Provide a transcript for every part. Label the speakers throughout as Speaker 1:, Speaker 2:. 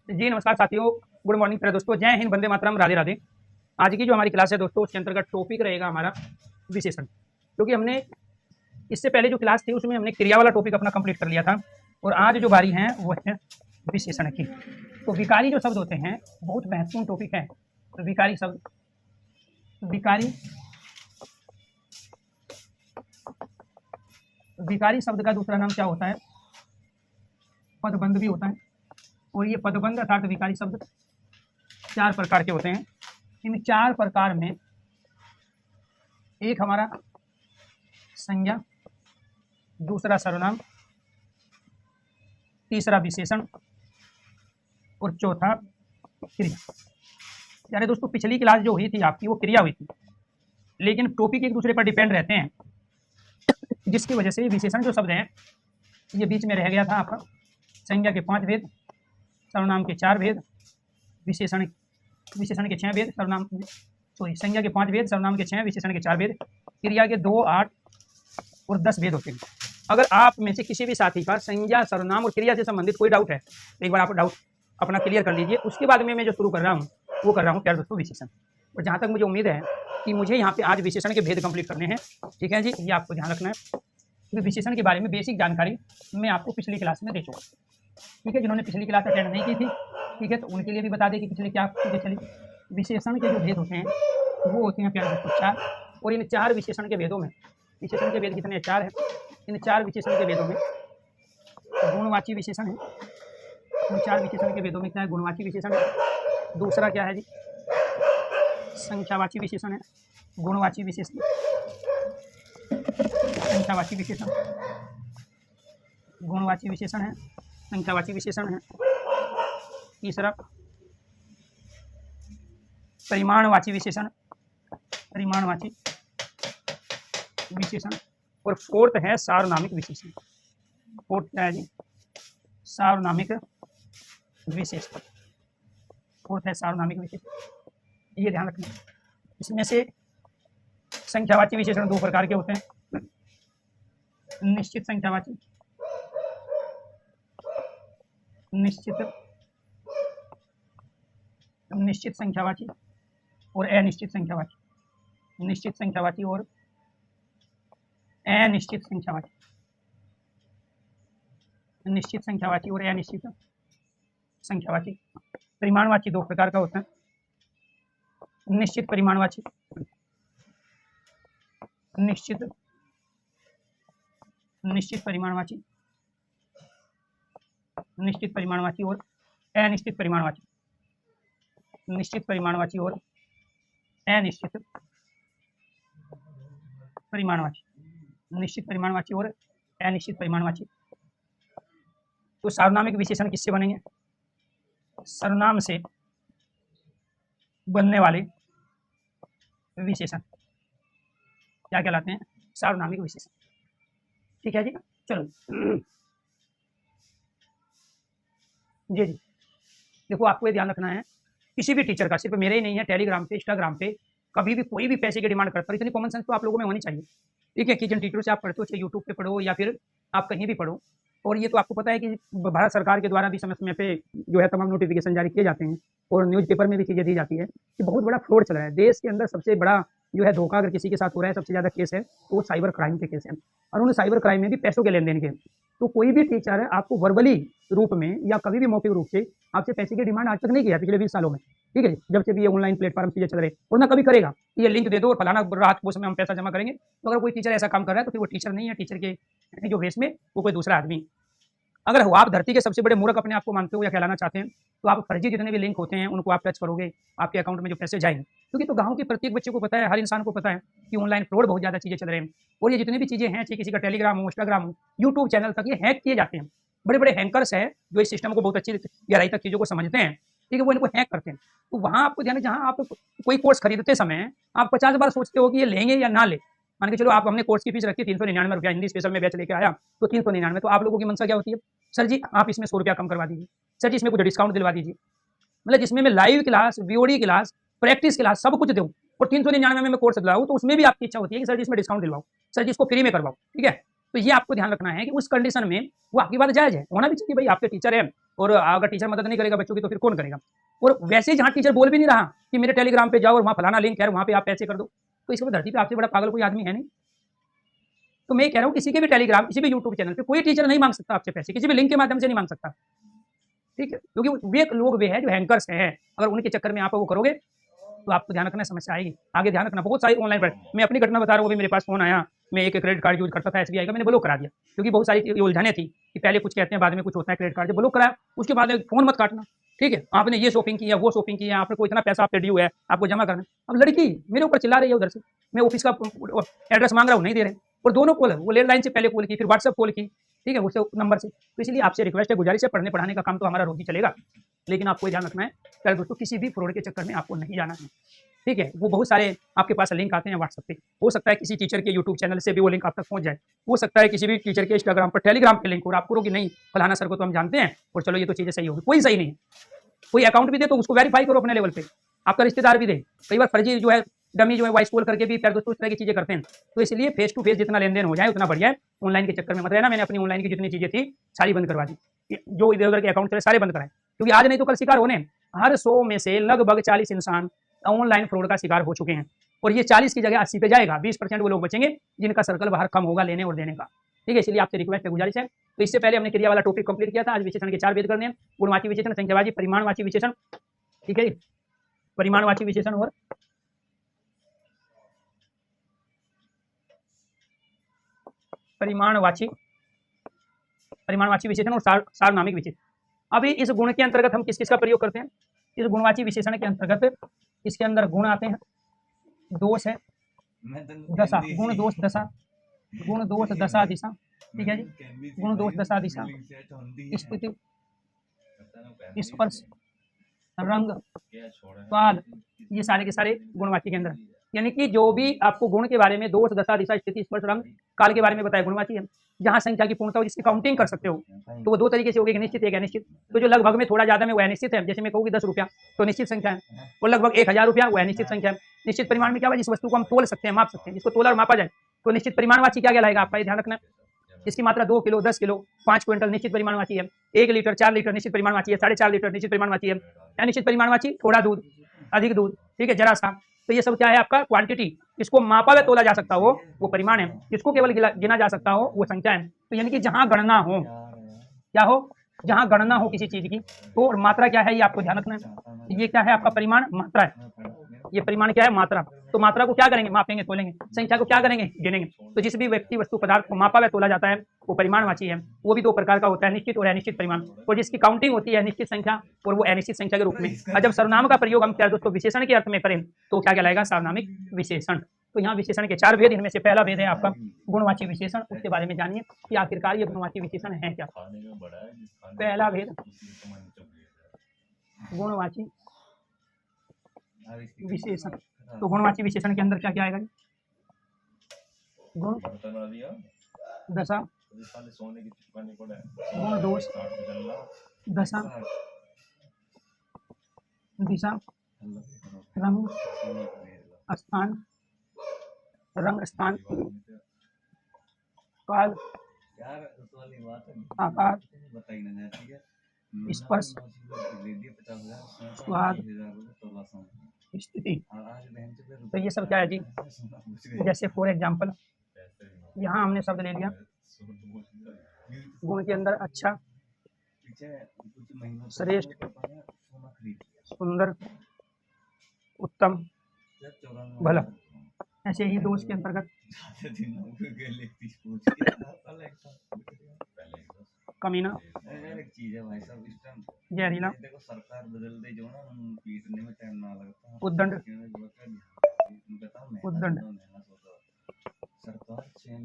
Speaker 1: जी नमस्कार साथियों, good morning प्यारे दोस्तों, जय हिंद, वंदे मातरम, राधे राधे। आज की जो हमारी क्लास है दोस्तों, उसके अंतर्गत टॉपिक रहेगा हमारा विशेषण। क्योंकि हमने इससे पहले जो क्लास थी उसमें हमने क्रिया वाला टॉपिक अपना कंप्लीट कर लिया था और आज जो बारी है वो है विशेषण की। तो विकारी जो शब्द होते हैं बहुत महत्वपूर्ण टॉपिक है। तो विकारी शब्द का दूसरा नाम क्या होता है? पदबंध भी होता है। और ये पदबंध अर्थात विकारी शब्द 4 प्रकार के होते हैं। इन 4 प्रकार में एक हमारा संज्ञा, दूसरा सर्वनाम, तीसरा विशेषण और चौथा क्रिया। यानी दोस्तों पिछली क्लास जो हुई थी आपकी वो क्रिया हुई थी, लेकिन टॉपिक एक दूसरे पर डिपेंड रहते हैं, जिसकी वजह से विशेषण जो शब्द हैं ये बीच में रह गया था आपका। संज्ञा के 5 भेद, सर्वनाम के 4 भेद, विशेषण के 6 भेद, संज्ञा के 5 भेद, सर्वनाम के 6, विशेषण के 4 भेद, क्रिया के 2, 8 और 10 भेद होते हैं। अगर आप में से किसी भी साथी का संज्ञा, सर्वनाम और क्रिया से संबंधित कोई डाउट है तो एक बार आप डाउट अपना क्लियर कर लीजिए। उसके बाद में मैं जो शुरू कर रहा हूँ वो कर रहा हूँ प्यारे दोस्तों विशेषण। और जहाँ तक मुझे उम्मीद है कि मुझे यहाँ पे आज विशेषण के भेद कंप्लीट करने हैं, ठीक है जी, ये आपको ध्यान रखना है। क्योंकि विशेषण के बारे में बेसिक जानकारी मैं आपको पिछली क्लास में दे चुका, ठीक है। जिन्होंने पिछली क्लास अटेंड नहीं की थी, ठीक है, तो उनके लिए भी बता दें कि पिछले क्या चीज़ें चली। विशेषण के जो भेद होते हैं वो होते हैं प्यारे दोस्तों 4। और इन 4 विशेषण के भेदों में, विशेषण के भेद कितने 4 हैं? इन 4 विशेषण के भेदों में गुणवाची विशेषण है। इन 4 विशेषण के भेदों में क्या है? गुणवाची विशेषण है। दूसरा क्या है जी? संख्यावाची विशेषण है। गुणवाची विशेषण, संख्यावाची विशेषण, गुणवाची विशेषण है, संख्यावाची विशेषण है। तीसरा परिमाणवाची विशेषण, परिमाणवाची विशेषण। और फोर्थ है सार्वनामिक विशेषण। फोर्थ क्या है जी? सार्वनामिक विशेषण। फोर्थ है सार्वनामिक विशेषण, ये ध्यान रखना। इसमें से संख्यावाची विशेषण 2 प्रकार के होते हैं। निश्चित संख्यावाची, निश्चित संख्यावाची और अनिश्चित संख्यावाची। निश्चित संख्यावाची और अनिश्चित संख्यावाची। निश्चित संख्यावाची और अनिश्चित संख्यावाची। परिमाणवाची 2 प्रकार का होता है। निश्चित परिमाणवाची, निश्चित परिमाणवाची, निश्चित परिमाणवाची और अनिश्चित परिमाणवाची। निश्चित परिमाणवाची और अनिश्चित परिमाणवाची। निश्चित परिमाणवाची और अनिश्चित परिमाणवाची। तो सार्वनामिक विशेषण किससे बनेंगे? सर्वनाम से बनने वाले विशेषण क्या कहलाते हैं? सार्वनामिक विशेषण, ठीक है जी। चलो जी जी, देखो आपको ये ध्यान रखना है, किसी भी टीचर का, सिर्फ मेरे ही नहीं है, टेलीग्राम पे, इंस्टाग्राम पे कभी भी कोई भी पैसे की डिमांड करता है, इतनी कॉमन सेंस तो आप लोगों में होनी चाहिए, ठीक है। कि जिन टीचरों से आप पढ़ते हो, चाहे यूट्यूब पे पढ़ो या फिर आप कहीं भी पढ़ो। और ये तो आपको पता है कि भारत सरकार के द्वारा भी समय समय पे जो है तमाम नोटिफिकेशन जारी किए जाते हैं और न्यूज़पेपर में भी चीज़ें दी जाती है कि बहुत बड़ा फ्रॉड चल रहा है देश के अंदर। सबसे बड़ा जो है धोखा अगर किसी के साथ हो रहा है, सबसे ज़्यादा केस है तो वो साइबर क्राइम के केस हैं, और उन साइबर क्राइम में भी पैसों के लेन देन के। तो कोई भी टीचर है आपको वर्बली रूप में या कभी भी मौखिक रूप से आपसे पैसे की डिमांड आज तक नहीं किया पिछले 20 सालों में, ठीक है। जब से भी ये ऑनलाइन प्लेटफॉर्म चीज़ें चल रहे, और ना कभी करेगा। ये लिंक दे दो और फलाना रात वो समय हम पैसा जमा करेंगे। तो अगर कोई टीचर ऐसा काम कर रहा है तो फिर वो टीचर नहीं है, टीचर के जो वेश में वो कोई दूसरा आदमी। अगर आप धरती के सबसे बड़े मूर्ख अपने आप को मानते हो या कहलाना चाहते हैं तो आप फर्जी जितने भी लिंक होते हैं उनको आप टच करोगे, आपके अकाउंट में जो पैसे जाएंगे। क्योंकि तो गांव के प्रत्येक बच्चे को पता है, हर इंसान को पता है कि ऑनलाइन फ्रॉड बहुत ज़्यादा चीज़ें चल रहे हैं। और ये जितनी भी चीज़ें हैं, चाहे किसी का टेलीग्राम हो, इंस्टाग्राम हो, यूट्यूब चैनल तक, ये हैक किए जाते हैं। बड़े बड़े हैंकर्स हैं जो इस सिस्टम को बहुत अच्छी गहराई तक चीज़ों को समझते हैं, ठीक है, वो इनको हैक करते हैं। तो वहाँ आपको ध्यान है, जहाँ आप कोई कोर्स खरीदते समय आप 50 बार सोचते हो कि ये लेंगे या ना ले। मान के चलो आप, हमने कोर्स की फीस रखी 399 रुपया, हिंदी स्पेशल में बैच लेके आया तो 399। तो आप लोगों की मनसा क्या होती है? सर जी आप इसमें 100 रुपया कम करवा दीजिए, सर जी इसमें कुछ डिस्काउंट दिलवा दीजिए। मतलब जिसमें मैं live class, VOD class, practice class सब कुछ दूँ और 399 में मैं कोर्स दिलाऊँ, तो उसमें भी आपकी इच्छा होती है कि सर जी इसमें डिस्काउंट दिलवाओ, सर जी इसको फ्री में करवाओ, ठीक है। तो ये आपको ध्यान रखना है कि उस कंडीशन में वो आपकी बात जायज़ है, होना भी चाहिए भाई, आपके टीचर है, और अगर टीचर मदद नहीं करेगा बच्चों की तो फिर कौन करेगा। और वैसे जहाँ टीचर बोल भी नहीं रहा कि मेरे टेलीग्राम पे जाओ और वहाँ फलाना लिंक है वहाँ पे आप पैसे कर दो, तो इसमें धरती पे आपसे बड़ा पागल कोई आदमी है नहीं। तो मैं कह रहा हूँ किसी के भी टेलीग्राम किसी भी यूट्यूब चैनल पे कोई टीचर नहीं मांग सकता आपसे पैसे, किसी भी लिंक के माध्यम से नहीं मांग सकता, ठीक है, क्योंकि वे लोग वे हैं जो हैंकर्स हैं। अगर उनके चक्कर में आप वो करोगे तो आपको ध्यान रखना समस्या आएगी, आगे ध्यान रखना। बहुत सारी ऑनलाइन पर मैं अपनी घटना बता रहा हूँ, अभी मेरे पास फोन आया, मैं एक क्रेडिट कार्ड यूज करता था एसबीआई का, मैंने ब्लॉक करा दिया क्योंकि बहुत सारी उलझने थी कि पहले कुछ कहते हैं बाद में कुछ होता है। क्रेडिट कार्ड जब ब्लॉक कराया उसके बाद फोन मत काटना, ठीक है, आपने ये शॉपिंग किया वो शॉपिंग किया, आपने कोई इतना पैसा आप पे ड्यू है आपको जमा करना। अब लड़की मेरे ऊपर चिल्ला रही है उधर से, मैं ऑफिस का एड्रेस मांग रहा हूँ नहीं दे रहे, और दोनों कॉल वो लैंडलाइन से पहले कॉल की फिर व्हाट्सएप कॉल की, ठीक है, उससे नंबर से। तो इसलिए आपसे रिक्वेस्ट है, गुजारिश है, पढ़ने पढ़ाने का काम तो हमारा रोज ही चलेगा, लेकिन आपको ध्यान रखना है प्यारे दोस्तों किसी भी फ्रॉड के चक्कर में आपको नहीं जाना है, ठीक है। वो बहुत सारे आपके पास लिंक आते हैं व्हाट्सएप पे, हो सकता है किसी टीचर के यूट्यूब चैनल से भी वो लिंक आप तक पहुंच जाए, हो सकता है किसी भी टीचर के इंस्टाग्राम पर टेलीग्राम पे लिंक, और आप करोगे नहीं फलाना सर को तो हम जानते हैं और चलो ये तो चीज़ें सही होगी, कोई सही नहीं है। कोई अकाउंट भी दे तो उसको वेरीफाई करो अपने लेवल पे, आपका रिश्तेदार भी दे, कई बार फर्जी जो है डमी जो है वॉइस कॉल करके भी प्यारे दोस्तों इस तरह की चीज़ें करते हैं। तो इसलिए फेस टू फेस जितना लेन देन हो जाए उतना बढ़िया है, ऑनलाइन के चक्कर में मत रहना। मैंने अपनी ऑनलाइन की जितनी चीज़ें थी सारी बंद करवा दी, जो इधर उधर के अकाउंट थे सारे बंद कराए, क्योंकि आज नहीं तो कल शिकार होने। हर 100 में से लगभग 40 इंसान ऑनलाइन फ्रॉड का शिकार हो चुके हैं, और ये 40 की जगह 80 पे जाएगा, 20% वो लोग बचेंगे जिनका सर्कल बाहर कम होगा लेने और देने का, ठीक है। इसलिए आपसे रिक्वेस्ट है, गुजारिश है। तो इससे पहले हमने क्रिया वाला टॉपिक कंप्लीट किया था, आज विशेषण के 4 भेद करने हैं, गुणवाची विशेषण, संख्यावाची, परिमाणवाची विशेषण, ठीक है, परिमाणवाची विशेषण और परिमाणवाची विशेषण और सार्वनामिक विशेषण। अभी इस गुण के अंतर्गत हम किस किस का प्रयोग करते हैं, इस गुणवाची विशेषण के अंतर्गत इसके अंदर गुण आते हैं, दोष है, दशा, गुण दोष दशा, गुण दोष दशा दिशा, ठीक है जी, गुण दोष दशा दिशा, स्थिति, स्पर्श, रंग, स्वाद, ये सारे के सारे गुणवाची के अंदर, यानी कि जो भी आपको गुण के बारे में दोष दशा दिशा स्थिति स्पर्श रंग काल के बारे में बताया गुणवाची है। जहाँ संख्या की पूर्णता हो जिसकी काउंटिंग कर सकते हो, तो वो दो तरीके से होगी, एक निश्चित एक अनिश्चित। तो जो लगभग में थोड़ा ज्यादा में वो अनिश्चित है, जैसे मैं कहूँगी 10 रुपया तो निश्चित संख्या है, और लगभग 1000 रुपया वो अनिश्चित संख्या है। निश्चित परिमाण में क्या हुआ, जिस वस्तु को हम तोल सकते हैं माप सकते हैं, जिसको तोला और मापा जाए, तो निश्चित परिमाणवाची क्या कहलाएगा, आपका ध्यान रखना। जिसकी मात्रा 2 किलो 10 किलो 5 क्विंटल निश्चित परिमाणवाची है, 1 लीटर 4 लीटर निश्चित परिमाणवाची है, 4.5 लीटर निश्चित परिमाणवाची है, अनिश्चित परिमाणवाची थोड़ा दूध अधिक दूध, ठीक है, जरा सा। तो ये सब क्या है आपका क्वांटिटी, इसको मापा व तोला जा सकता हो वो परिमाण है, इसको केवल गिना जा सकता हो वो संख्या है। तो यानी कि जहां गणना हो, क्या हो, जहां गणना हो किसी चीज की, तो मात्रा क्या है ये आपको ध्यान रखना है। ये क्या है आपका परिमाण, मात्रा है, ये परिमाण क्या है, मात्रा। तो मात्रा को क्या करेंगे, मापेंगे तोलेंगे, संख्या को क्या करेंगे, गिनेंगे। तो जिस भी व्यक्ति वस्तु पदार्थ को मापा व तोला जाता है वो परिमाणवाची है। वो भी 2 प्रकार का होता है, निश्चित और अनिश्चित परिमाण, और जिसकी काउंटिंग होती है निश्चित संख्या और वो अनिश्चित संख्या के रूप में। और जब सर्वनाम का प्रयोग हम क्या दोस्तों विशेषण के अर्थ में करें तो क्या कहलाएगा, सार्वनामिक विशेषण। तो यहाँ विशेषण के 4 भेद, इनमें से पहला भेद है आपका गुणवाची विशेषण, उसके बारे में जानिए कि आखिरकार ये गुणवाची विशेषण है क्या। पहला भेद गुणवाची विशेषण। तो गुणवाची विशेषण के अंदर क्या क्या आएगा, गुण दशा, गुण दोष दशा दिशा, रंग स्थान, रंग स्थान, काल, आकार, स्पर्श, स्वाद, स्थिति। तो ये सब क्या है जी, जैसे फॉर एग्जाम्पल यहाँ हमने शब्द ले लिया गुण के अंदर अच्छा, श्रेष्ठ, सुंदर, उत्तम, भला। ऐसे ही दोष के अंतर्गत कमीना, जहरीला, उद्दंड, उद्दंड,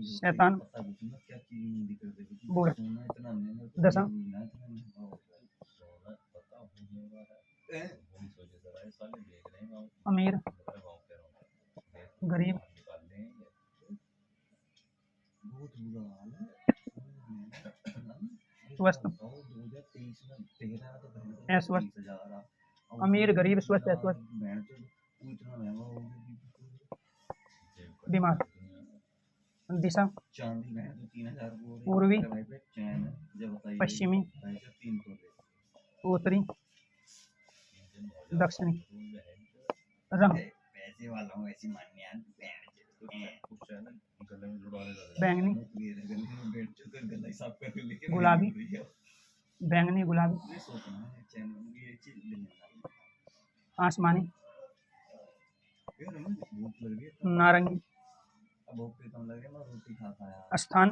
Speaker 1: शैतान, बूढ़। दशा अमीर, गरीब, स्वस्थ, अस्वस्थ, अमीर गरीब स्वस्थ अस्वस्थ, बीमार। दिशा पूर्वी, पश्चिमी, उत्तरी, दक्षिणी, रंग, बैंगनी, गुलाबी, बैंगनी गुलाबी, आसमानी, नारंगी, स्थान,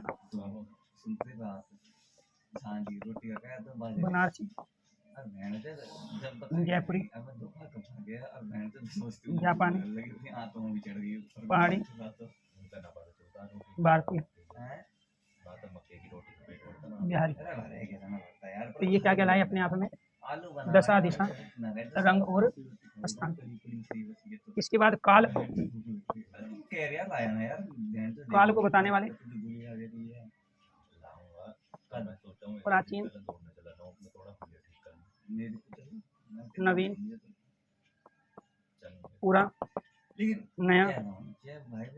Speaker 1: बनारसी, जयपुरी, जापानी, पहाड़ी, भारतीय, बिहारी। तो ये क्या कहलाए अपने आप में? दशा, दिशा, रंग और स्थान। इसके बाद काल, काल को बताने वाले प्राचीन, नवीन, पूरा, नया,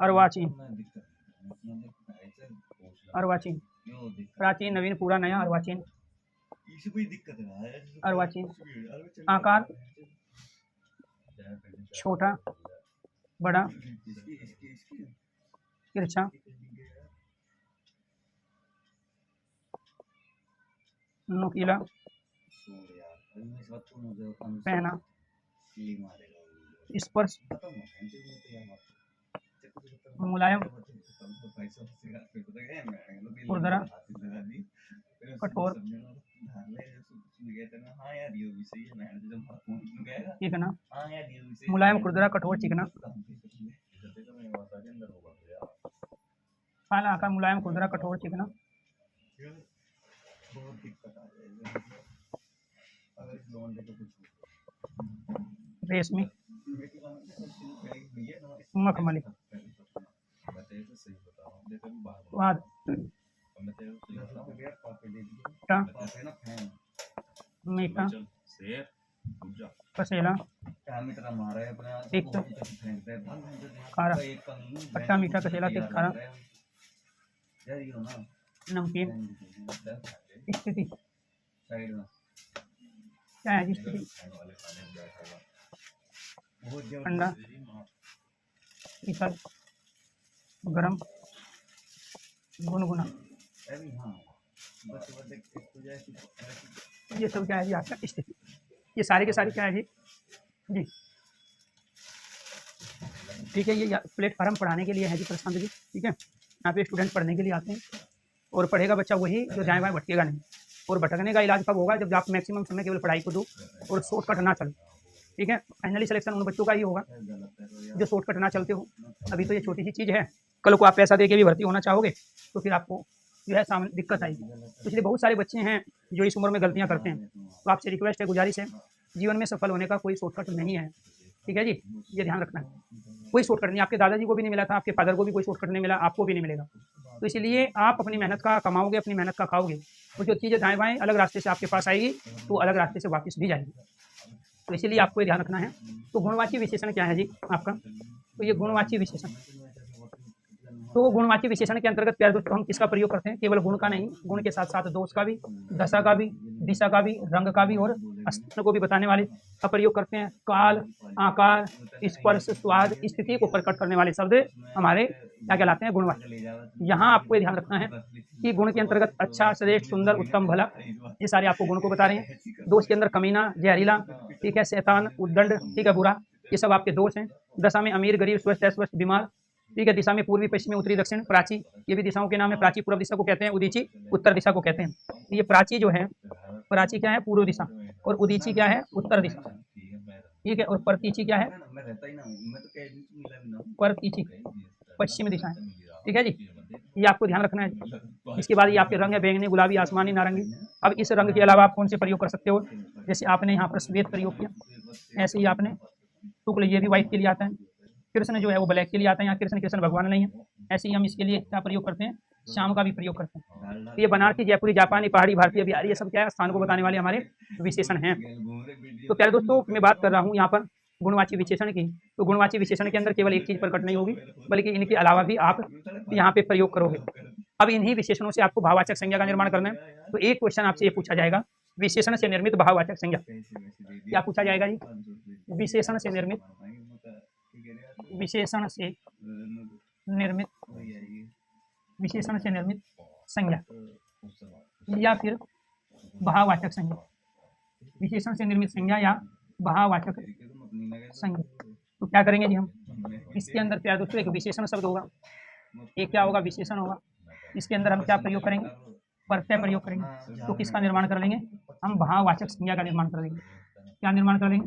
Speaker 1: अर्वाचीन, अर्वाचीन, प्राचीन, नवीन, पूरा, नया, अर्वाचीन, अर्वाचीन। आकार, छोटा, बड़ा, तिरछा, नुकीला, पहना, स्पर्श, मुलायम, खुरदरा, कठोर, चिकना, मुलायम, खुरदरा, कठोर, चिकना। काला आकार, मुलायम, खुरदरा, कठोर, चिकना। रेशमी, मखमली, स्वाद, मीठा, कसेला, तिक्त, खारा, खट्टा, मीठा, कसेला, तिक्त, खारा, नमकीन। स्थिति क्या है जी? स्थिति ठंडा, शीतल, गरम, गुनगुना। ये सब क्या है जी आपका स्थिति। ये सारे के सारे क्या है जी? जी ठीक है। ये प्लेटफार्म पढ़ाने के लिए है जी प्रशांत जी। ठीक है, यहाँ पे स्टूडेंट पढ़ने के लिए आते हैं और पढ़ेगा बच्चा वही जो जाए बाएँ भटकेगा नहीं। और भटकने का इलाज कब होगा? जब आप मैक्सिमम समय केवल पढ़ाई को दो और शॉर्टकट ना चले। ठीक है, फाइनली सिलेक्शन उन बच्चों का ही होगा जो शॉर्टकट ना चलते हो। अभी तो ये छोटी सी चीज़ है, कल को आप पैसा दे के भी भर्ती होना चाहोगे तो फिर आपको जो है सामने दिक्कत आएगी। तो इसलिए बहुत सारे बच्चे हैं जो इस उम्र में गलतियाँ करते हैं। तो आपसे रिक्वेस्ट है, गुजारिश है, जीवन में सफल होने का कोई शॉर्टकट नहीं है। ठीक है जी, ये ध्यान रखना है। कोई शॉर्टकट नहीं, आपके दादाजी को भी नहीं मिला था, आपके फादर को भी कोई शॉर्टकट नहीं मिला, आपको भी नहीं मिलेगा। तो इसलिए आप अपनी मेहनत का कमाओगे, अपनी मेहनत का खाओगे। और जो चीज़ें दाएँ बाएँ अलग रास्ते से आपके पास आएगी तो अलग रास्ते से वापस भी जाएगी। तो इसीलिए आपको ये ध्यान रखना है। तो गुणवाची विशेषण क्या है जी आपका? तो ये गुणवाची विशेषण, तो गुणवाची विशेषण के अंतर्गत प्यारे दोस्तों हम किसका प्रयोग करते हैं? केवल गुण का नहीं, गुण के साथ साथ दोष का भी, दशा का भी, दिशा का भी, रंग का भी और स्थान को भी बताने वाले का प्रयोग करते हैं। काल, आकार, स्पर्श, स्वाद, स्थिति को प्रकट करने वाले शब्द हमारे क्या कहलाते हैं? गुणवाची। यहाँ आपको ध्यान रखना है कि गुण के अंतर्गत अच्छा, श्रेष्ठ, सुंदर, उत्तम, भला, ये सारे आपको गुण को बता रहे हैं। दोष के अंदर कमीना, जहरीला, ठीक है, शैतान, उद्दंड, ठीक है, बुरा, ये सब आपके दोष हैं। दशा में अमीर, गरीब, स्वस्थ, अस्वस्थ, बीमार, ठीक है। दिशा में पूर्वी, पश्चिमी, उत्तरी, दक्षिण, प्राची, ये भी दिशाओं के नाम है। प्राची पूर्व दिशा को कहते हैं, उदीची उत्तर दिशा को कहते हैं। ये प्राची जो है, प्राची क्या है? पूर्व दिशा, और उदीची क्या है? उत्तर दिशा। ठीक है, और प्रतीची क्या है? प्रतीची पश्चिमी दिशा है। ठीक है जी, ये आपको ध्यान रखना है। इसके बाद ये आपके रंग है, बैंगनी, गुलाबी, आसमानी, नारंगी। अब इस रंग के अलावा आप कौन से प्रयोग कर सकते हो? जैसे आपने यहाँ पर श्वेत प्रयोग किया, ऐसे ही आपने शुक्ल, ये भी व्हाइट के लिए आता है। कृष्ण जो है वो ब्लैक के लिए आता है। यहाँ कृष्ण भगवान नहीं है। ऐसे ही हम इसके लिए क्या प्रयोग करते हैं? श्याम का भी प्रयोग करते हैं। तो ये बनारसी, जयपुरी, जापानी, पहाड़ी, भारतीय, बिहारी, ये सब क्या है? स्थान को बताने वाले हमारे विशेषण हैं। तो प्यारे दोस्तों, मैं बात कर रहा हूँ यहाँ पर गुणवाची विशेषण की। तो गुणवाची विशेषण के अंदर केवल एक चीज़ प्रकट नहीं होगी, बल्कि इनके अलावा भी आप यहाँ पे प्रयोग करोगे। अब इन्हीं विशेषणों से आपको भाववाचक संज्ञा का निर्माण करना है। तो एक क्वेश्चन आपसे ये पूछा जाएगा विशेषण से निर्मित भाववाचक संज्ञा। क्या पूछा जाएगा जी? विशेषण से निर्मित, विशेषण से निर्मित, विशेषण से निर्मित संज्ञा या फिर भाववाचक संज्ञा, विशेषण से निर्मित संज्ञा या भाववाचक संज्ञा। तो क्या करेंगे जी हम? इसके अंदर प्यार दोस्तों एक विशेषण शब्द होगा, एक क्या होगा? विशेषण होगा। इसके अंदर हम क्या प्रयोग करेंगे? प्रत्यय प्रयोग करेंगे। तो किसका निर्माण कर लेंगे हम? भाववाचक संज्ञा का निर्माण कर लेंगे। क्या निर्माण कर लेंगे?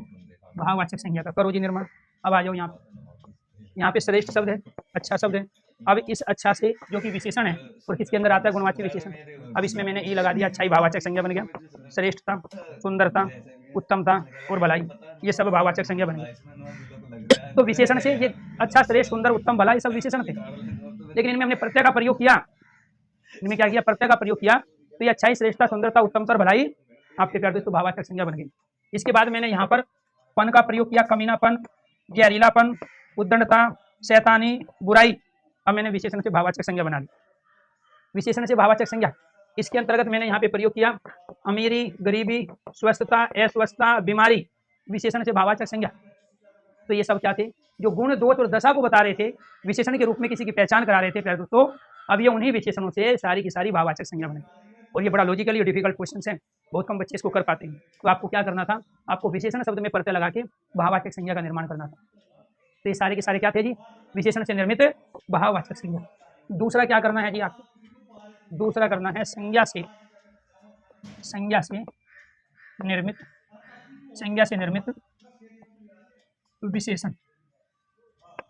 Speaker 1: भाववाचक संज्ञा का। करो जी निर्माण। अब आ जाओ यहाँ पे श्रेष्ठ शब्द है, अच्छा शब्द है। अब इस अच्छा से जो कि विशेषण है और किसके अंदर आता है? गुणवाची विशेषण। अब इसमें मैंने ई लगा दिया, अच्छा ही भाववाचक संज्ञा बन गया। श्रेष्ठता, सुंदरता, उत्तमता और भलाई, ये सब भाववाचक संज्ञा बन गई। तो विशेषण से ये अच्छा, श्रेष्ठ, सुंदर, उत्तम, भला, ये सब विशेषण थे, लेकिन इनमें हमने प्रत्यय का प्रयोग किया। इनमें क्या किया? प्रत्यय का प्रयोग किया। तो ये अच्छाई, श्रेष्ठता, सुंदरता, उत्तमता और भलाई आपके प्यार दोस्तों भाववाचक संज्ञा बन गई। इसके बाद मैंने यहाँ पर पन का प्रयोग किया, कमीनापन, जहरीलापन, उद्दंडता, शैतानी, बुराई। अब मैंने विशेषण से भाववाचक संज्ञा बना ली। विशेषण से भाववाचक संज्ञा, इसके अंतर्गत मैंने यहाँ पे प्रयोग किया अमीरी, गरीबी, स्वस्थता, अस्वस्थता, बीमारी, विशेषण से भाववाचक संज्ञा। तो ये सब क्या थे? जो गुण, दोष और दशा को बता रहे थे, विशेषण के रूप में किसी की पहचान करा रहे थे प्यारे दोस्तों। अब ये उन्हीं विशेषणों से सारी की सारी भाववाचक संज्ञा बने। और ये बड़ा लॉजिकली और डिफिकल्ट क्वेश्चन है, बहुत कम बच्चे इसको कर पाते हैं। तो आपको क्या करना था? आपको विशेषण शब्द में प्रत्यय लगा के भाववाचक संज्ञा का निर्माण करना था। तो ये सारे के सारे क्या थे जी? विशेषण से निर्मित भाववाचक संज्ञा। दूसरा क्या करना है जी आपको? दूसरा करना है संज्ञा से निर्मित, संज्ञा से निर्मित विशेषण,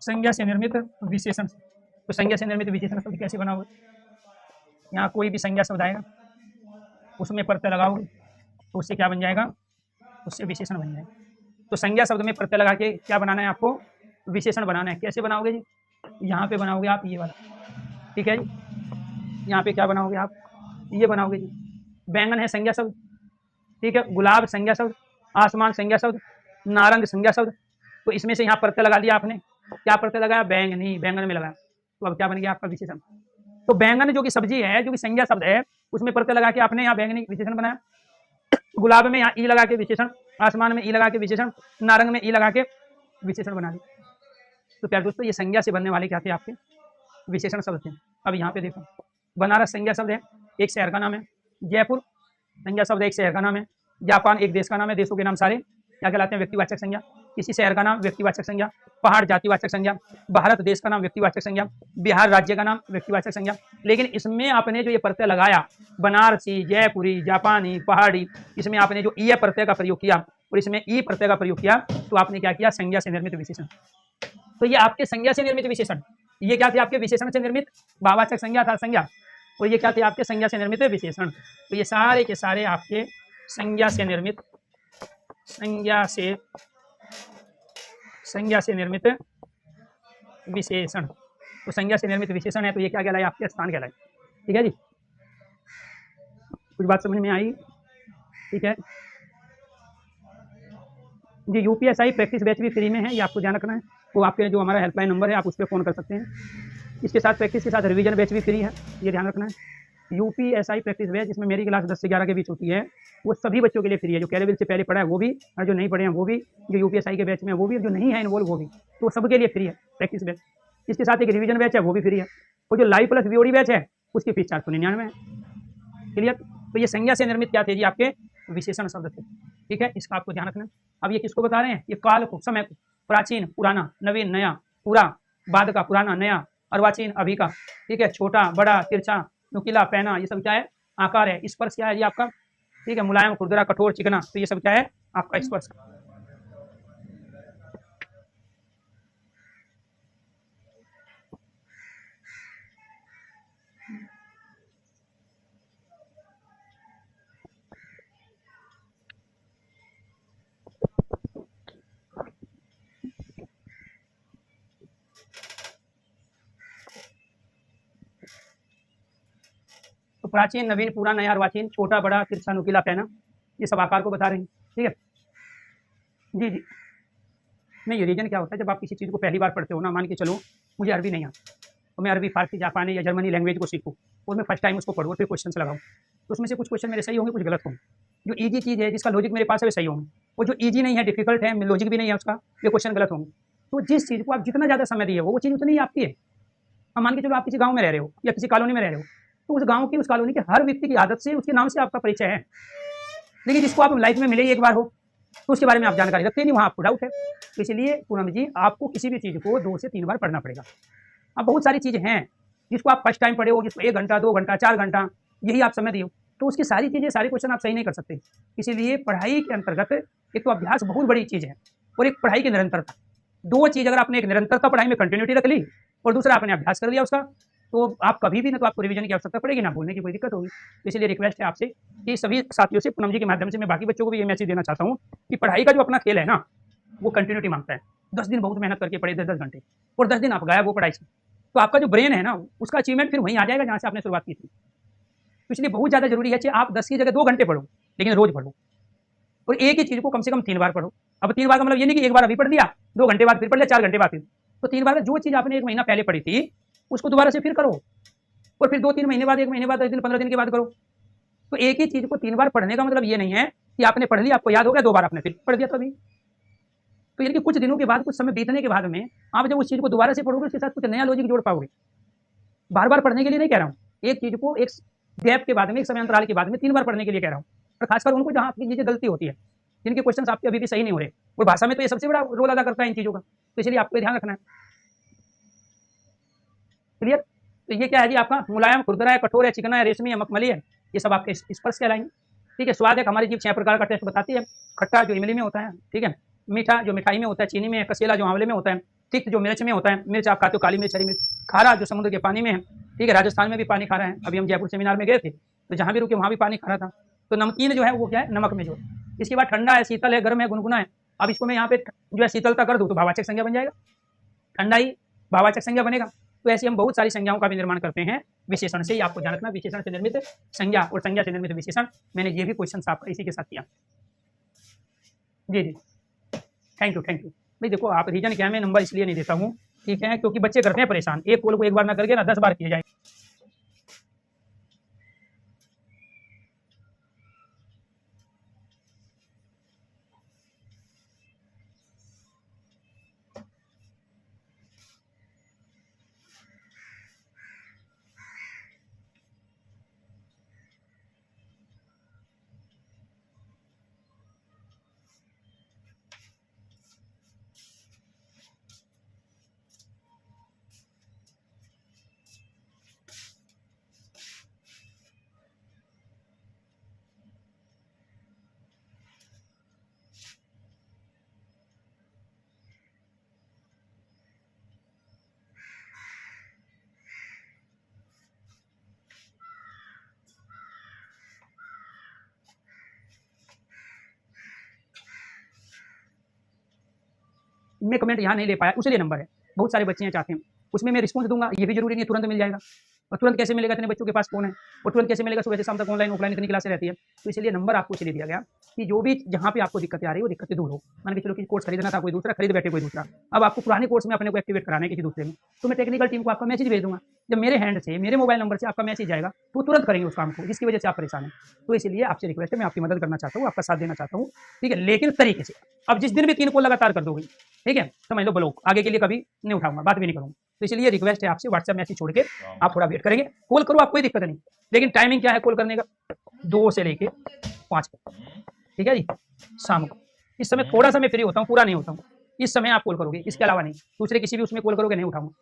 Speaker 1: संज्ञा से निर्मित विशेषण। तो संज्ञा से निर्मित विशेषण शब्द कैसे बनाओगे? यहाँ कोई भी संज्ञा शब्द आएगा, उसमें प्रत्यय लगाओगे तो उससे क्या बन जाएगा? उससे विशेषण बन जाएगा। तो संज्ञा शब्द में प्रत्यय लगा के क्या बनाना है आपको? विशेषण बनाना है। कैसे बनाओगे जी? यहाँ पे बनाओगे आप ये वाला, ठीक है जी। यहाँ पे क्या बनाओगे आप? ये बनाओगे जी। बैंगन है संज्ञा शब्द, ठीक है। गुलाब संज्ञा शब्द, आसमान संज्ञा शब्द, नारंग संज्ञा शब्द। तो इसमें से यहाँ प्रत्यय लगा दिया आपने। क्या प्रत्यय लगाया? बैंगनी, बैंगन में लगाया। तो अब क्या बन गया आपका? विशेषण। तो बैंगन जो कि सब्जी है, जो कि संज्ञा शब्द है, उसमें प्रत्यय लगा के आपने यहाँ बैंगनी विशेषण बनाया। गुलाब में यहाँ ई लगा के विशेषण, आसमान में ई लगा के विशेषण, नारंग में ई लगा के विशेषण बना दिया। तो प्यारे दोस्तों ये संज्ञा से बनने वाले क्या थे? आपके विशेषण शब्द थे। अब यहाँ पे देखो, बनारस संज्ञा शब्द है, एक शहर का नाम है। जयपुर संज्ञा शब्द है, एक शहर का नाम है। जापान एक देश का नाम है। देशों के नाम सारे क्या कहलाते हैं? व्यक्तिवाचक संज्ञा। किसी शहर का नाम व्यक्तिवाचक संज्ञा। पहाड़ जातिवाचक संज्ञा। भारत देश का नाम व्यक्तिवाचक संज्ञा। बिहार राज्य का नाम व्यक्तिवाचक संज्ञा। लेकिन इसमें आपने जो ये प्रत्यय लगाया, बनारसी, जयपुरी, जापानी, पहाड़ी, इसमें आपने जो ई प्रत्यय का प्रयोग किया और इसमें ई प्रत्यय का प्रयोग किया, तो आपने क्या किया? संज्ञा से निर्मित विशेषण। तो ये आपके संज्ञा से निर्मित विशेषण, ये क्या थे? आपके विशेषण से निर्मित भाववाचक संज्ञा था, संज्ञा। और ये क्या थे? आपके संज्ञा से निर्मित विशेषण। तो ये सारे के सारे आपके संज्ञा से निर्मित, संज्ञा से निर्मित विशेषण। तो संज्ञा से निर्मित विशेषण है, तो ये क्या कहलाए? आपके स्थान कहलाए। ठीक है जी, कुछ बात समझ में आई? ठीक है जी। यूपीएसआई प्रैक्टिस बैच भी फ्री में है, ये आपको ध्यान रखना है। वो आपके जो हमारा हेल्पलाइन नंबर है, आप उस पर फ़ोन कर सकते हैं। इसके साथ प्रैक्टिस के साथ रिवीजन बैच भी फ्री है, ये ध्यान रखना है। यूपीएसआई प्रैक्टिस बैच, जिसमें मेरी क्लास 10 से 11 के बीच होती है, वो सभी बच्चों के लिए फ्री है। जो कैलेबिल से पहले पढ़ा है वो भी, और जो नहीं पढ़े हैं वो भी, जो यूपीएसआई के बैच में वो भी, जो नहीं है इन्वॉल्व वो भी, तो सबके लिए फ्री है प्रैक्टिस बैच। इसके साथ एक रिवीजन बैच है, वो भी फ्री है। और जो लाइव प्लस वीओडी बैच है, उसकी फीस 499 है। क्लियर? तो ये संज्ञा से निर्मित क्या थे जी? आपके विशेषण शब्द थे। ठीक है, इसका आपको ध्यान रखना है। अब ये किसको बता रहे हैं? ये काल को, समय को, प्राचीन, पुराना, नवीन, नया, पूरा, बाद का, पुराना, नया, अर्वाचीन, अभी का। ठीक है, छोटा, बड़ा, तिरछा, नुकीला, पैना, ये सब क्या है? आकार है। स्पर्श क्या है ये आपका? ठीक है, मुलायम, खुरदरा, कठोर, चिकना, तो ये सब क्या है? आपका स्पर्श। तो प्राचीन, नवीन, पूरा, नया, अर्वाचीन, छोटा, बड़ा, तिरछा, नुकीला, पैना, ये सब आकार को बता रहे हैं। ठीक है जी जी। नहीं, ये रीजन क्या होता है? जब आप किसी चीज़ को पहली बार पढ़ते हो ना, मान के चलो मुझे अरबी नहीं आता, तो मैं अरबी, फारसी, जापानी या जर्मनी लैंग्वेज को सीखूँ और मैं फर्स्ट टाइम उसको पढ़ूँ, फिर क्वेश्चन लगाऊँ, तो उसमें से कुछ क्वेश्चन मेरे सही होंगे, कुछ गलत होंगे। जो ईजी चीज़ है जिसका लॉजिक मेरे पास है वो सही होंगे, वो जो ईजी नहीं है, डिफिकल्ट है, लॉजिक भी नहीं है उसका, ये क्वेश्चन गलत होंगे। तो जिस चीज़ को आप जितना ज़्यादा समय दिए हो वो चीज़ उतनी ही आपकी है। अब मान के चलो आप किसी गाँव में रह रहे हो या किसी कॉलोनी में रह रहे हो, तो उस गाँव की, उस कॉलोनी के हर व्यक्ति की आदत से उसके नाम से आपका परिचय है। लेकिन जिसको आप लाइफ में मिले ही एक बार हो तो उसके बारे में आप जानकारी रखते नहीं, वहाँ आपको डाउट है। तो इसलिए पूनम जी आपको किसी भी चीज़ को 2 से 3 बार पढ़ना पड़ेगा। अब बहुत सारी चीज़ें हैं जिसको आप फर्स्ट टाइम पढ़े हो, जिसको 1 घंटा 2 घंटा 4 घंटा यही आप समय दिए हो, तो उसकी सारी चीज़ें, सारे क्वेश्चन आप सही नहीं कर सकते। इसीलिए पढ़ाई के अंतर्गत एक तो अभ्यास बहुत बड़ी चीज़ है और एक पढ़ाई की निरंतरता। 2 चीज़ अगर आपने, एक निरंतरता पढ़ाई में कंटिन्यूटी रख ली और दूसरा आपने अभ्यास कर लिया उसका, तो आप कभी भी ना तो आपको रिवीजन की आवश्यकता पड़ेगी, ना बोलने की कोई दिक्कत होगी। तो इसलिए रिक्वेस्ट है आपसे कि सभी साथियों से, पूनम जी के माध्यम से मैं बाकी बच्चों को भी ये मैसेज देना चाहता हूँ कि पढ़ाई का जो अपना खेल है ना, वो कंटिन्यूटी मांगता है। 10 दिन बहुत मेहनत करके पढ़े, 10-10 घंटे, और 10 दिन आप गायब वो पढ़ाई से, तो आपका जो ब्रेन है ना उसका अचीवमेंट फिर वहीं आ जाएगा जहाँ से आपने शुरुआत की थी। तो इसलिए बहुत ज़्यादा जरूरी है कि आप 10 की जगह 2 घंटे पढ़ो, लेकिन रोज पढ़ो, और एक ही चीज़ को कम से कम 3 बार पढ़ो। अब 3 बार का मतलब ये नहीं कि एक बार अभी पढ़ लिया, 2 घंटे बाद फिर पढ़ लिया, 4 घंटे बाद फिर, तो 3 बार जो चीज़ आपने 1 महीना पहले पढ़ी थी उसको दोबारा से फिर करो, और फिर 2-3 महीने बाद, 1 महीने बाद, 10 दिन, 15 दिन के बाद करो। तो एक ही चीज़ को 3 बार पढ़ने का मतलब ये नहीं है कि आपने पढ़ लिया, आपको याद हो गया, 2 बार आपने फिर पढ़ दिया। तो यानी कि कुछ दिनों के बाद, कुछ समय बीतने के बाद में आप जब उस चीज़ को दोबारा से पढ़ोगे उसके साथ कुछ नया लॉजिक जोड़ पाओगे। बार बार पढ़ने के लिए नहीं कह रहा हूँ, एक चीज़ को एक गैप के बाद में, एक समय अंतराल के बाद में 3 बार पढ़ने के लिए कह रहा हूँ, और खासकर उनको जहाँ आपकी चीज़ें गलती होती है, जिनके क्वेश्चन आपके अभी भी सही नहीं हो रहे, और भाषा में तो ये सबसे बड़ा रोल अदा करता है इन चीज़ों का, तो इसलिए आपको ध्यान रखना है। क्लियर? तो ये क्या है जी, आपका मुलायम, खुरदरा है, कठोर है, चिकना है, रेशमी है, मखमली है, ये सब आपके स्पर्श कहलाएंगे। ठीक है। स्वाद है, हमारी जीभ 6 प्रकार का टेस्ट बताती है। खट्टा जो इमली में होता है, ठीक है। मीठा जो मिठाई में होता है, चीनी में है। कसेला जो आंवले में होता है। तिक्त जो मिर्च में होता है, मिर्च आप खाते हो, काली मिर्च, हरी मिर्च। खारा जो समुद्र के पानी में है, ठीक है। राजस्थान में भी पानी खारा है, अभी हम जयपुर सेमिनार में गए थे तो जहाँ भी रुके वहाँ भी पानी खारा था। तो नमकीन जो है वो क्या है, नमक में जो। इसके बाद ठंडा है, शीतल है, गर्म है, गुनगुना है। अब इसको मैं यहाँ पे जो है शीतलता कर दूँ तो भाववाचक संज्ञा बन जाएगा, ठंडा ही भाववाचक संज्ञा बनेगा। तो ऐसे हम बहुत सारी संज्ञाओं का भी निर्माण करते हैं विशेषण से ही, आपको ध्यान रखना, विशेषण से निर्मित संज्ञा और संज्ञा से निर्मित विशेषण। मैंने ये भी क्वेश्चन आपका इसी के साथ किया। जी जी, थैंक यू थैंक यू। भाई देखो, आप रीजन क्या है, मैं नंबर इसलिए नहीं देता हूँ, ठीक है, क्योंकि बच्चे करते हैं परेशान, एक कॉल को एक बार ना करके ना 10 बार किए जाए। मैं कमेंट यहाँ नहीं ले पाया, उसलिए नंबर है, बहुत सारे बच्चे हैं चाहते हैं, उसमें मैं रिस्पॉन्स दूंगा, ये भी जरूरी नहीं है तुरंत मिल जाएगा। और तुरंत कैसे मिलेगा, इतने बच्चों के पास फोन है, और तुरंत कैसे मिलेगा, सुबह से शाम तक ऑनलाइन ऑफलाइन इतनी क्लासें रहती है। तो इसलिए नंबर आपको इसलिए दिया गया कि जो भी जहाँ पे आपको दिक्कतें आ रही है वो दिक्कतें दूर हो। मान के चलो कि कोर्स खरीदना था, कोई दूसरा खरीद बैठे, कोई दूसरा, अब आपको पुराने कोर्स में अपने को एक्टिवेट कराना है किसी दूसरे में, तो मैं टेक्निकल टीम को आपका मैसेज भेज दूंगा। जब मेरे हैंड से, मेरे मोबाइल नंबर से आपका मैसेज जाएगा तो तुरंत करेंगे उस काम को, जिसकी वजह से आप परेशान हैं। तो इसलिए आपसे रिक्वेस्ट है, मैं आपकी मदद करना चाहता हूँ, आपका साथ देना चाहता हूँ, ठीक है, लेकिन तरीके से। अब जिस दिन भी 3 कॉल लगातार कर दोगे, ठीक है, समझ लो ब्लॉक, आगे के लिए कभी नहीं उठाऊंगा, बात भी नहीं करूंगा। तो इसलिए रिक्वेस्ट है आपसे, व्हाट्सएप मैसेज छोड़ के आप थोड़ा वेट करेंगे, कॉल करो आप, कोई दिक्कत नहीं, लेकिन टाइमिंग क्या है कॉल करने का, 2 से लेके 5 तक, ठीक है जी, शाम को। इस समय थोड़ा सा मैं फ्री होता हूँ, पूरा नहीं होता हूँ, इस समय आप कॉल करोगे, इसके अलावा नहीं। दूसरे किसी भी उसमें कॉल करोगे नहीं उठाऊंगा,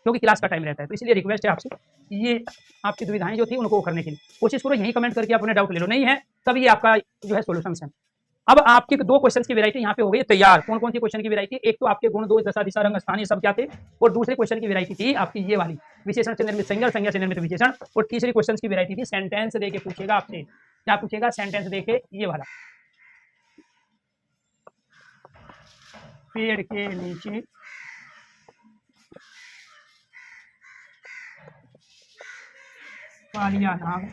Speaker 1: क्योंकि क्लास का टाइम रहता है। तो इसलिए रिक्वेस्ट है आपसे, ये आपकी दुविधाएं जो थी उनको करने के लिए कोशिश करो, यही कमेंट करके अपने डाउट ले लो, नहीं है तब ये आपका जो है सोल्यूशन है। अब आपके 2 क्वेश्चन की वैरायटी यहाँ पे हो गई तैयार। कौन कौन सी क्वेश्चन की वैरायटी, एक तो आपके गुण, 2 दशा, दिशा, रंग, स्थान, ये सब क्या थे, और दूसरे क्वेश्चन की वैरायटी थी आपकी ये वाली, विशेषण से निर्मित संज्ञा, संज्ञा से निर्मित विशेषण, और तीसरी क्वेश्चन की वैरायटी थी सेंटेंस देके पूछेगा आपसे, क्या पूछेगा, सेंटेंस देके ये वाला, पेड़ के नीचे कालिया नाग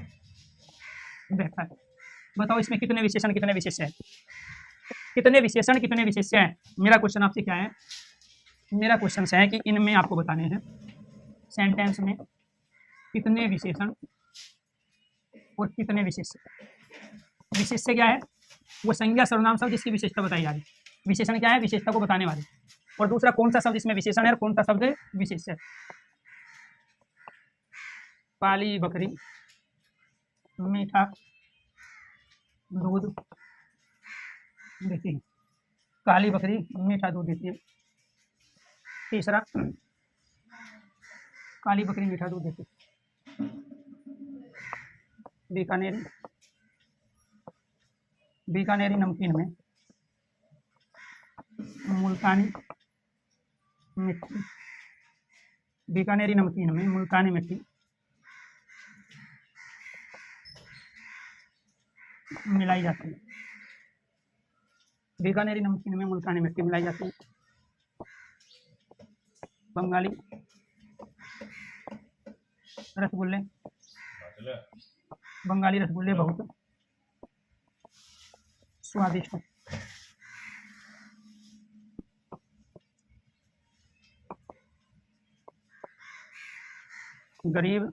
Speaker 1: बैठा है, बताओ इसमें कितने विशेषण कितने विशेष्य हैं, कितने विशेषण कितने विशेष्य हैं। मेरा क्वेश्चन आपसे क्या है, मेरा क्वेश्चन है कि इनमें आपको बताने हैं सेंटेंस में कितने विशेषण और कितने विशेष्य। विशेष्य क्या है? वो संज्ञा सर्वनाम शब्द जिसकी विशेषता बताई जा रही है। विशेषण क्या है? विशेषता को बताने वाले। और दूसरा कौन सा शब्द इसमें विशेषण है और कौन सा शब्द विशेष्य है? काली बकरी, मीठा दूध देती है। काली बकरी मीठा दूध देती है। तीसरा, काली बकरी मीठा दूध देती है। बीकानेरी नमकीन में मुल्तानी मिट्टी, बीकानेरी नमकीन में मुल्तानी मिट्टी मिलाई जाती है। बीकानेरी नमकीन में मुल्तानी मिट्टी मिलाई जाती है। बंगाली रसगुल्ले, बंगाली रसगुल्ले बहुत स्वादिष्ट है। गरीब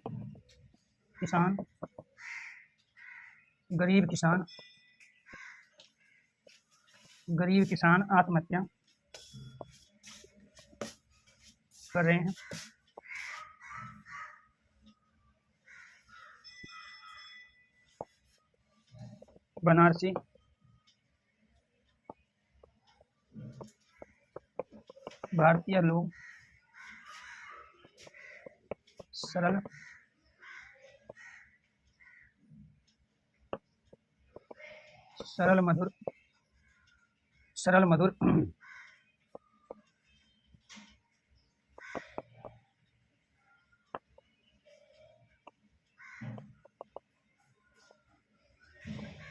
Speaker 1: किसान आत्महत्या कर रहे हैं। बनारसी भारतीय लोग सरल मधुर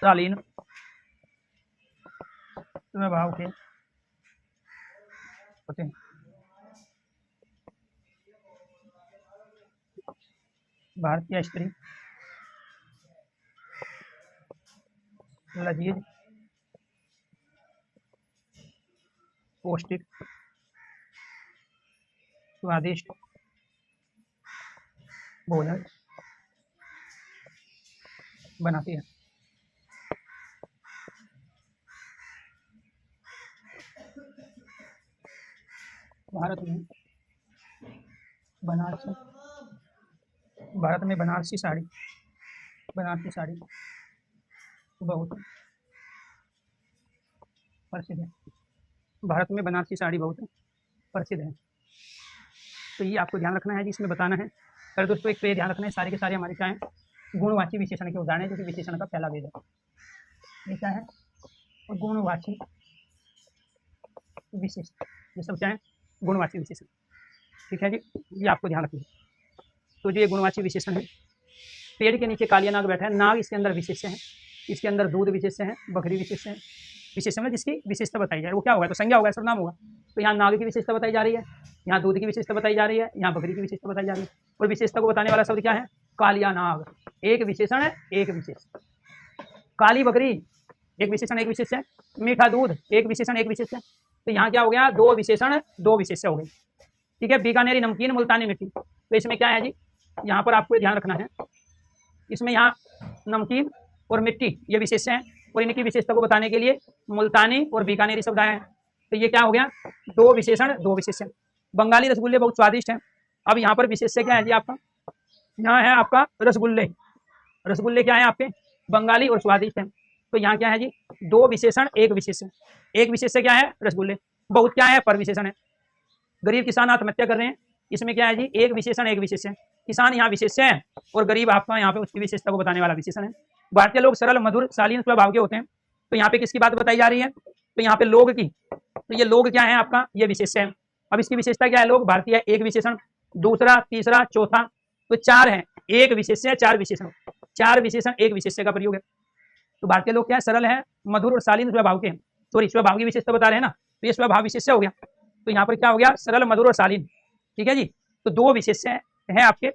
Speaker 1: शालीन स्वभाव के होते हैं। भारतीय स्त्री लजीज पौष्टिक स्वादिष्ट भोजन बनाती है। भारत में बनारसी साड़ी बहुत प्रसिद्ध है। भारत में बनारसी साड़ी बहुत प्रसिद्ध है। तो ये आपको ध्यान रखना है जी, इसमें बताना है। पर दोस्तों एक पे ध्यान रखना है, सारे के सारे हमारे क्या हैं? गुणवाची विशेषण के उदाहरण है, जो कि विशेषण का पहला भेद है। ये क्या है? गुणवाची विशेषण, ये सब क्या है? गुणवाची विशेषण। ठीक है जी, ये आपको ध्यान रखना है। तो जो ये गुणवाची विशेषण है, पेड़ के नीचे कालिया नाग बैठा है, नाग इसके अंदर विशेष्य है, इसके अंदर दूध विशेष्य है, बकरी विशेष्य है। विशेषण में जिसकी विशेषता बताई जाए वो क्या होगा? तो संज्ञा होगा, सर्वनाम होगा। तो यहाँ नाग की विशेषता बताई जा रही है, यहाँ दूध की विशेषता बताई जा रही है, यहाँ बकरी की विशेषता बताई जा रही है। और विशेषता को बताने वाला शब्द क्या है? कालिया नाग। एक विशेषण है, एक विशेष। काली बकरी एक विशेषण एक विशेष है, मीठा दूध एक विशेषण एक विशेष है। तो यहाँ क्या हो गया? दो विशेषण दो विशेष हो गए। ठीक है। बीकानेरी नमकीन मुल्तानी मिट्टी, तो इसमें क्या है जी? यहाँ पर आपको ध्यान रखना है, इसमें यहाँ नमकीन और मिट्टी ये विशेष हैं, और इनकी विशेषता को बताने के लिए मुल्तानी और बीकानेरी शब्द आए हैं। तो ये क्या हो गया? दो विशेषण दो विशेष। बंगाली रसगुल्ले बहुत स्वादिष्ट हैं। अब यहाँ पर विशेष्य क्या है जी आपका? यहाँ है आपका रसगुल्ले। रसगुल्ले क्या है आपके? बंगाली और स्वादिष्ट हैं। तो यहाँ क्या है जी? दो विशेषण एक विशेष। एक विशेष्य क्या है? रसगुल्ले। बहुत क्या है? पर विशेषण है। गरीब किसान आत्महत्या कर रहे हैं, इसमें क्या है जी? एक विशेषण एक विशेष है। किसान यहाँ विशेष्य है और गरीब आपका यहाँ पे उसकी विशेषता को बताने वाला विशेषण है। भारतीय लोग सरल मधुर शालीन स्वभाव के होते हैं। तो यहाँ पे किसकी बात बताई जा रही है? तो यहाँ पे लोग की। तो ये लोग क्या है आपका? ये विशेष्य है। अब इसकी विशेषता क्या है? लोग। भारतीय एक विशेषण, दूसरा तीसरा चौथा, तो चार है। एक विशेष्य चार विशेषण, चार विशेषण एक विशेष्य का प्रयोग है। तो भारतीय लोग क्या है? सरल है, मधुर और शालीन स्वभाव के। सॉरी, स्वभाव की विशेषता बता रहे हैं ना, तो ये स्वभाव विशेष्य हो गया। तो यहाँ पर क्या हो गया? सरल मधुर और शालीन। ठीक है जी। तो दो विशेष्य है आपके,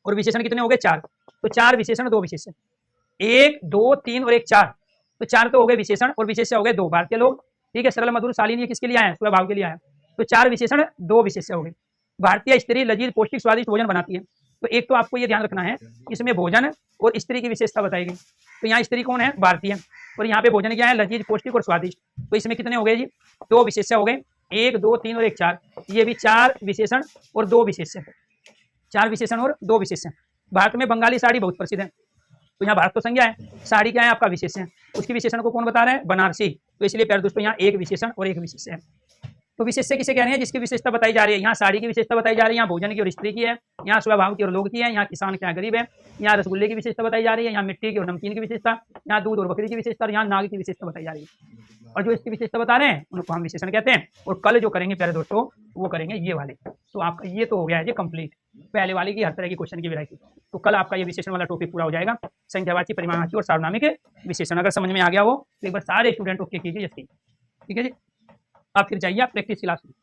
Speaker 1: और विशेषण कितने हो गए? चार। तो चार विशेषण दो विशेष्य, एक दो तीन और एक चार, तो चार तो हो गए विशेषण और विशेष्य हो गए दो। भारतीय लोग, ठीक है, सरल मधुर शालीन ये किसके लिए आए? स्वभाव के लिए आया। तो चार विशेषण दो विशेष्य हो गए। भारतीय स्त्री लजीज पौष्टिक स्वादिष्ट भोजन बनाती है। तो एक तो आपको ये ध्यान रखना है, इसमें भोजन और स्त्री की विशेषता बताई गई। तो यहाँ स्त्री कौन है? भारतीय। और यहाँ पे भोजन क्या है? लजीज, पौष्टिक और स्वादिष्ट। तो इसमें कितने हो गए जी? 2 विशेषण हो गए, 1 2 3 और 1 4। ये भी 4 विशेषण और 2 विशेषण, 4 विशेषण और 2 विशेषण। भारत में बंगाली साड़ी बहुत प्रसिद्ध है, तो यहाँ भारत तो संज्ञा है, साड़ी क्या है? आपका विशेषण। उसकी विशेषण को कौन बता रहे हैं? बनारसी। तो इसलिए प्यारे दोस्तों यहाँ एक विशेषण और एक विशेषण। तो विशेषण किसे कह रहे हैं? जिसकी विशेषता बताई जा रही है। यहाँ साड़ी की विशेषता बताई जा रही है, यहाँ भोजन की और स्त्री की है, यहाँ स्वभाव की और लोग की है, यहाँ किसान क्या गरीब है, यहाँ रसगुल्ले की विशेषता बताई जा रही है, यहाँ मिट्टी की और नमकीन की विशेषता, यहाँ दूध और बकरी की विशेषता, और यहाँ नाग की विशेषता बताई जा रही है। और जो इसकी विशेषता बता रहे हैं उनको हम विशेषण कहते हैं। और कल जो करेंगे प्यारे दोस्तों वो करेंगे ये वाले। तो आपका ये तो हो गया है जी कंप्लीट, पहले वाले की हर तरह की क्वेश्चन की वैरायटी। तो कल आपका ये विशेषण वाला टॉपिक पूरा हो जाएगा, संख्यावाची, परिमाणवाची और सार्वनामिक विशेषण। अगर समझ में आ गया हो तो एक बार सारे स्टूडेंट ओके कीजिए, ठीक है जी। आप फिर जाइए, आप प्रैक्टिस क्लास में।